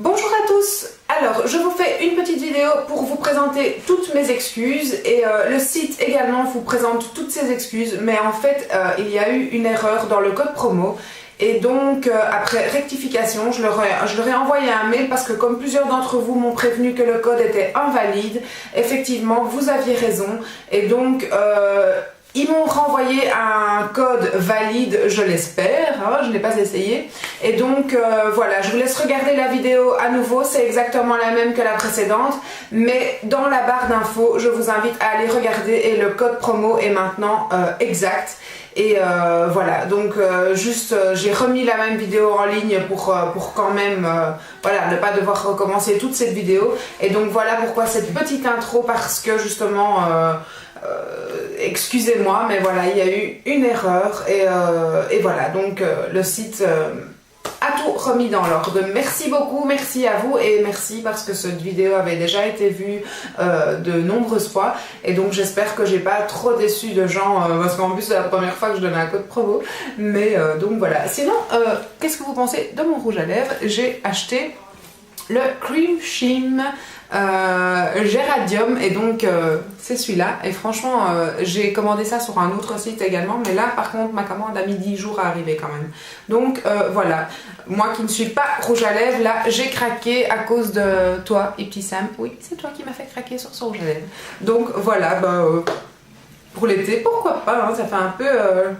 Bonjour à tous. Alors, je vous fais une petite vidéo pour vous présenter toutes mes excuses et le site également vous présente toutes ses excuses, mais en fait, il y a eu une erreur dans le code promo et donc après rectification, je leur ai envoyé un mail parce que comme plusieurs d'entre vous m'ont prévenu que le code était invalide, effectivement, vous aviez raison et donc ils m'ont renvoyé un code valide, je l'espère, hein, je n'ai pas essayé. Et donc voilà, je vous laisse regarder la vidéo à nouveau, c'est exactement la même que la précédente. Mais dans la barre d'infos, je vous invite à aller regarder et le code promo est maintenant exact. Et voilà, donc j'ai remis la même vidéo en ligne pour quand même voilà, ne pas devoir recommencer toute cette vidéo. Et donc voilà pourquoi cette petite intro, parce que justement... excusez-moi, mais voilà, il y a eu une erreur et voilà, donc le site a tout remis dans l'ordre. Merci beaucoup, merci à vous et merci parce que cette vidéo avait déjà été vue de nombreuses fois et donc j'espère que j'ai pas trop déçu de gens parce qu'en plus c'est la première fois que je donne un code promo, mais donc voilà. Sinon, qu'est-ce que vous pensez de mon rouge à lèvres? J'ai acheté le Cream Shim Géradium et donc c'est celui-là et franchement j'ai commandé ça sur un autre site également, mais là par contre ma commande a mis 10 jours à arriver quand même, donc voilà, moi qui ne suis pas rouge à lèvres, là j'ai craqué à cause de toi Ibtisam. Oui, c'est toi qui m'as fait craquer sur ce rouge à lèvres, donc voilà, pour l'été, pourquoi pas, hein, ça fait un peu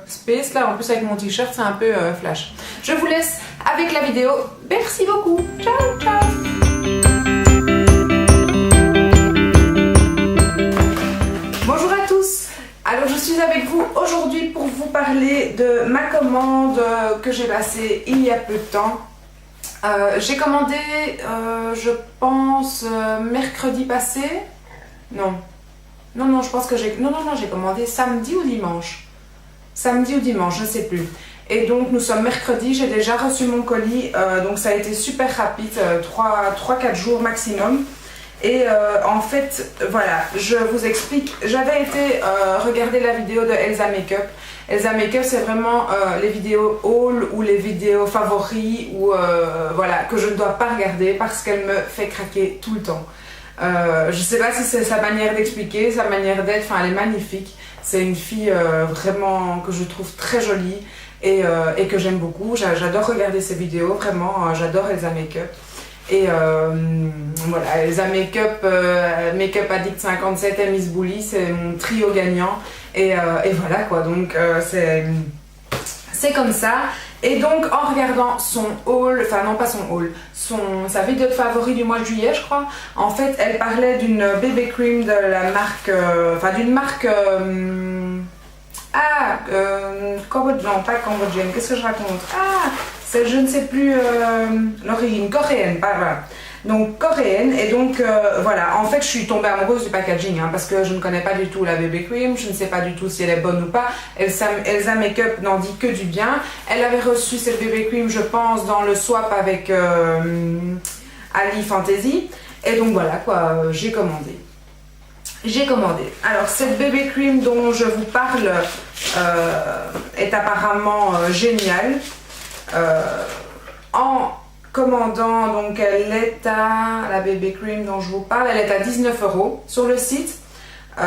space là, en plus avec mon t-shirt c'est un peu flash. Je vous laisse avec la vidéo, merci beaucoup, ciao ciao. Bonjour à tous, alors je suis avec vous aujourd'hui pour vous parler de ma commande que j'ai passée il y a peu de temps. J'ai commandé, je pense, mercredi passé, non, je pense que j'ai commandé samedi ou dimanche, je ne sais plus. Et donc nous sommes mercredi, j'ai déjà reçu mon colis, donc ça a été super rapide, 3-4 jours maximum. Et en fait, voilà, je vous explique, j'avais été regarder la vidéo de Elsa Makeup. Elsa Makeup, c'est vraiment les vidéos haul ou les vidéos favoris ou voilà, que je ne dois pas regarder parce qu'elle me fait craquer tout le temps. Je sais pas si c'est sa manière d'expliquer, sa manière d'être, enfin elle est magnifique. C'est une fille vraiment que je trouve très jolie et que j'aime beaucoup. J'adore regarder ses vidéos, vraiment, j'adore Elsa Makeup. Et voilà, Elsa Makeup, Makeup Addict 57 et Miss Bully, c'est mon trio gagnant. Et voilà quoi, donc c'est comme ça. Et donc en regardant son haul, enfin non pas son haul, sa vidéo de favori du mois de juillet je crois, en fait elle parlait d'une BB cream de la marque, enfin d'une marque, non pas cambodgienne, qu'est-ce que je raconte? C'est je ne sais plus l'origine, coréenne, voilà. Donc coréenne, et donc voilà, en fait je suis tombée amoureuse du packaging hein, parce que je ne connais pas du tout la BB Cream, je ne sais pas du tout si elle est bonne ou pas. Elsa Makeup n'en dit que du bien. Elle avait reçu cette BB Cream je pense dans le swap avec Ali Fantasy, et donc voilà quoi, j'ai commandé. Alors cette BB Cream dont je vous parle est apparemment géniale. En commandant, donc elle est à, la BB Cream dont je vous parle, elle est à 19 € sur le site. Et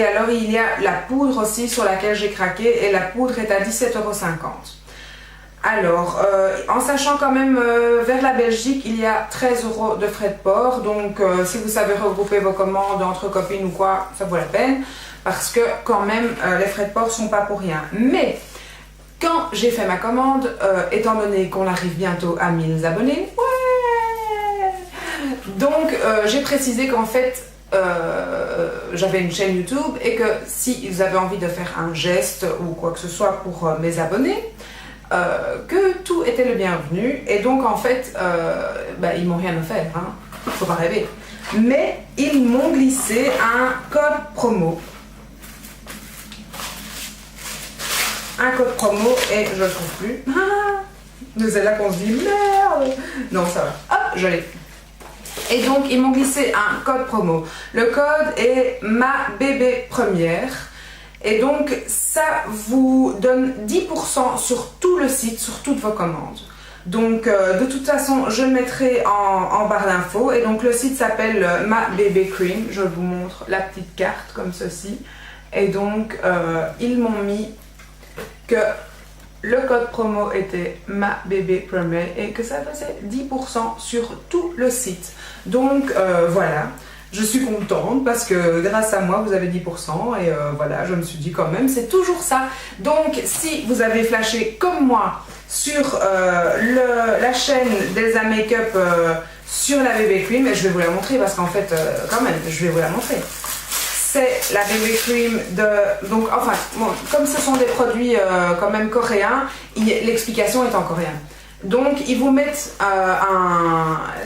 alors il y a la poudre aussi sur laquelle j'ai craqué et la poudre est à 17,50 €. Alors, en sachant quand même vers la Belgique, il y a 13 € de frais de port. Donc si vous savez regrouper vos commandes entre copines ou quoi, ça vaut la peine. Parce que quand même, les frais de port sont pas pour rien. Mais quand j'ai fait ma commande, étant donné qu'on arrive bientôt à 1000 abonnés, ouais, donc j'ai précisé qu'en fait j'avais une chaîne YouTube et que si ils avaient envie de faire un geste ou quoi que ce soit pour mes abonnés, que tout était le bienvenu. Et donc en fait ils m'ont rien offert, hein, faut pas rêver, mais ils m'ont glissé un code promo. Un code promo et je le trouve plus. C'est là qu'on se dit merde. Non, ça va. Hop, je l'ai. Et donc ils m'ont glissé un code promo. Le code est ma bébé première. Et donc ça vous donne 10% sur tout le site, sur toutes vos commandes. Donc de toute façon je le mettrai en barre d'infos. Et donc le site s'appelle Ma Bébé Cream. Je vous montre la petite carte comme ceci. Et donc ils m'ont mis que le code promo était Ma Bébé Premier et que ça faisait 10% sur tout le site. Donc voilà, je suis contente parce que grâce à moi vous avez 10% et voilà, je me suis dit quand même c'est toujours ça. Donc si vous avez flashé comme moi sur la chaîne d'Elsa Makeup sur la Bébé Cream, et je vais vous la montrer parce qu'en fait quand même je vais vous la montrer. C'est la Bébé Cream de... Donc, enfin, bon, comme ce sont des produits quand même coréens, l'explication est en coréen. Donc, ils vous mettent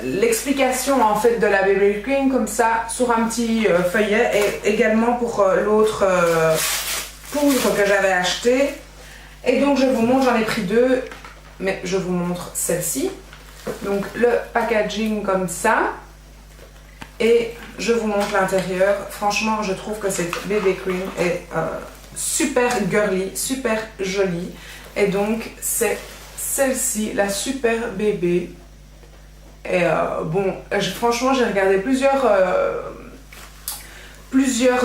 l'explication en fait de la Bébé Cream comme ça sur un petit feuillet, et également pour l'autre poudre que j'avais acheté. Et donc, je vous montre, j'en ai pris deux, mais je vous montre celle-ci. Donc, le packaging comme ça. Et je vous montre l'intérieur. Franchement, je trouve que cette Bébé Cream est super girly, super jolie. Et donc, c'est celle-ci, la Super Bébé. Et bon, franchement, j'ai regardé plusieurs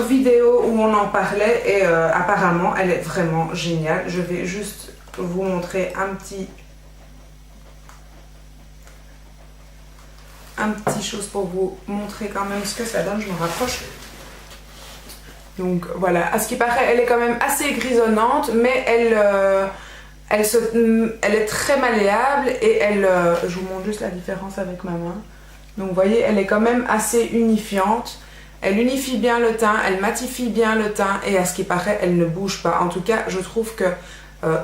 vidéos où on en parlait. Et apparemment, elle est vraiment géniale. Je vais juste vous montrer un petit chose pour vous montrer quand même ce que ça donne. Je me rapproche. Donc voilà, à ce qui paraît elle est quand même assez grisonnante, mais elle est très malléable et je vous montre juste la différence avec ma main. Donc vous voyez, elle est quand même assez unifiante, elle unifie bien le teint, elle matifie bien le teint et à ce qui paraît elle ne bouge pas. En tout cas je trouve que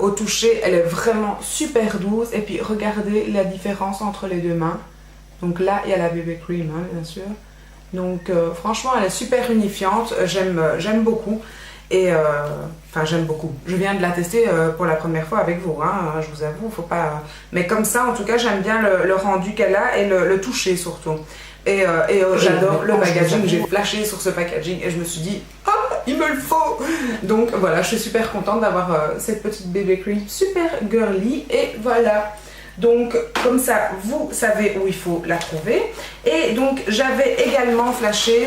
au toucher elle est vraiment super douce. Et puis regardez la différence entre les deux mains. Donc là, il y a la Bébé Cream, hein, bien sûr. Donc franchement, elle est super unifiante. J'aime beaucoup. Et enfin, j'aime beaucoup. Je viens de la tester pour la première fois avec vous, hein, je vous avoue, faut pas... Mais comme ça, en tout cas, j'aime bien le rendu qu'elle a et le toucher surtout. Et j'adore le packaging. J'ai flashé sur ce packaging et je me suis dit, ah, il me le faut. Donc voilà, je suis super contente d'avoir cette petite Bébé Cream super girly. Et voilà. Donc comme ça vous savez où il faut la trouver. Et donc j'avais également flashé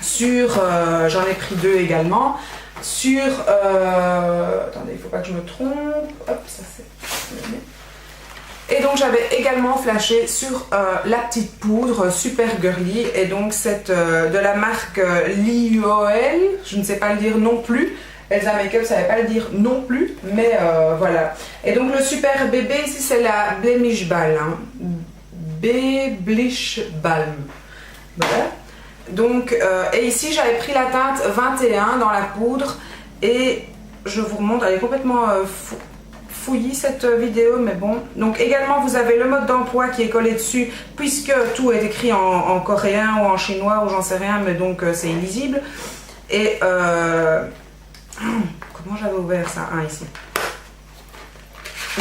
sur, j'en ai pris deux également, sur, attendez, il ne faut pas que je me trompe, hop, ça c'est... Et donc j'avais également flashé sur la petite poudre super girly, et donc cette de la marque Lioel, je ne sais pas le dire non plus. Elsa Makeup ne savait pas le dire non plus, mais voilà. Et donc le super bébé ici c'est la Blemish Balm, hein. Blish Balm. Voilà. Donc, et ici j'avais pris la teinte 21 dans la poudre, et je vous remonte, elle est complètement fouillis cette vidéo, mais bon. Donc également vous avez le mode d'emploi qui est collé dessus, puisque tout est écrit en coréen ou en chinois ou j'en sais rien, mais donc c'est illisible. Et comment j'avais ouvert ça? Ah, ici.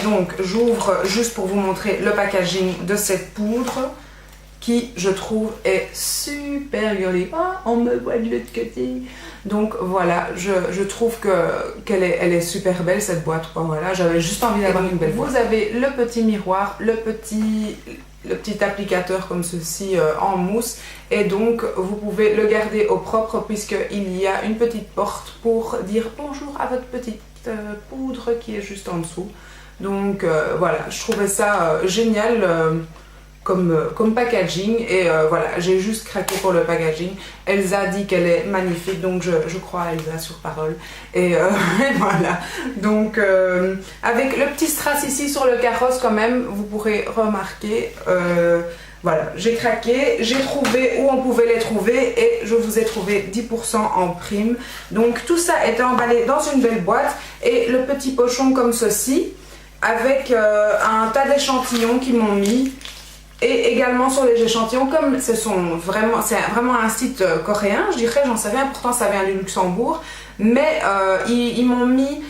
Donc j'ouvre juste pour vous montrer le packaging de cette poudre qui, je trouve, est super girly. Ah, on me voit de l'autre côté. Donc voilà, je trouve qu'elle est super belle cette boîte, quoi. Voilà, j'avais juste envie d'avoir une belle boîte. Vous avez le petit miroir, le petit applicateur comme ceci en mousse, et donc vous pouvez le garder au propre puisqu'il y a une petite porte pour dire bonjour à votre petite poudre qui est juste en dessous. Donc voilà, je trouvais ça génial comme packaging, et voilà, j'ai juste craqué pour le packaging. Elsa dit qu'elle est magnifique, donc je crois à Elsa sur parole, et voilà. Donc avec le petit strass ici sur le carrosse quand même, vous pourrez remarquer, voilà, j'ai craqué, j'ai trouvé où on pouvait les trouver, et je vous ai trouvé 10% en prime. Donc tout ça est emballé dans une belle boîte, et le petit pochon comme ceci, avec un tas d'échantillons qu'ils m'ont mis. Et également sur les échantillons, comme c'est vraiment un site coréen, je dirais, j'en sais rien, pourtant ça vient du Luxembourg, mais ils m'ont mis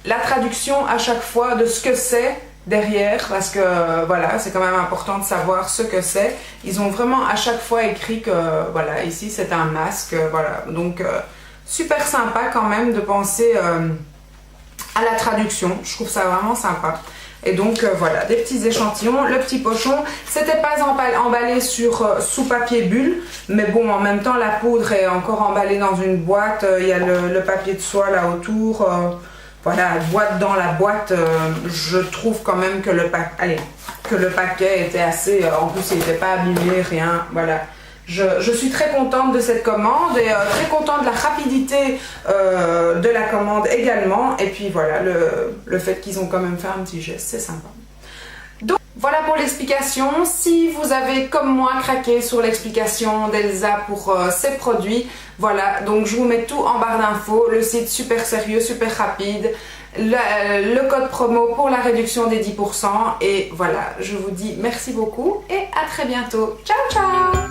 la traduction à chaque fois de ce que c'est derrière, parce que voilà, c'est quand même important de savoir ce que c'est. Ils ont vraiment à chaque fois écrit que voilà, ici c'est un masque, voilà, donc super sympa quand même de penser à la traduction, je trouve ça vraiment sympa. Et donc voilà, des petits échantillons. Le petit pochon, c'était pas emballé sous papier bulle, mais bon, en même temps la poudre est encore emballée dans une boîte. Il y a le papier de soie là autour. Voilà, boîte dans la boîte. Je trouve quand même que le paquet était assez. En plus, il n'était pas abîmé, rien. Voilà. Je suis très contente de cette commande et très contente de la rapidité de la commande également. Et puis voilà, le fait qu'ils ont quand même fait un petit geste, c'est sympa. Donc voilà pour l'explication. Si vous avez comme moi craqué sur l'explication d'Elsa pour ces produits, voilà, donc je vous mets tout en barre d'infos. Le site super sérieux, super rapide. Le code promo pour la réduction des 10%. Et voilà, je vous dis merci beaucoup et à très bientôt. Ciao, ciao!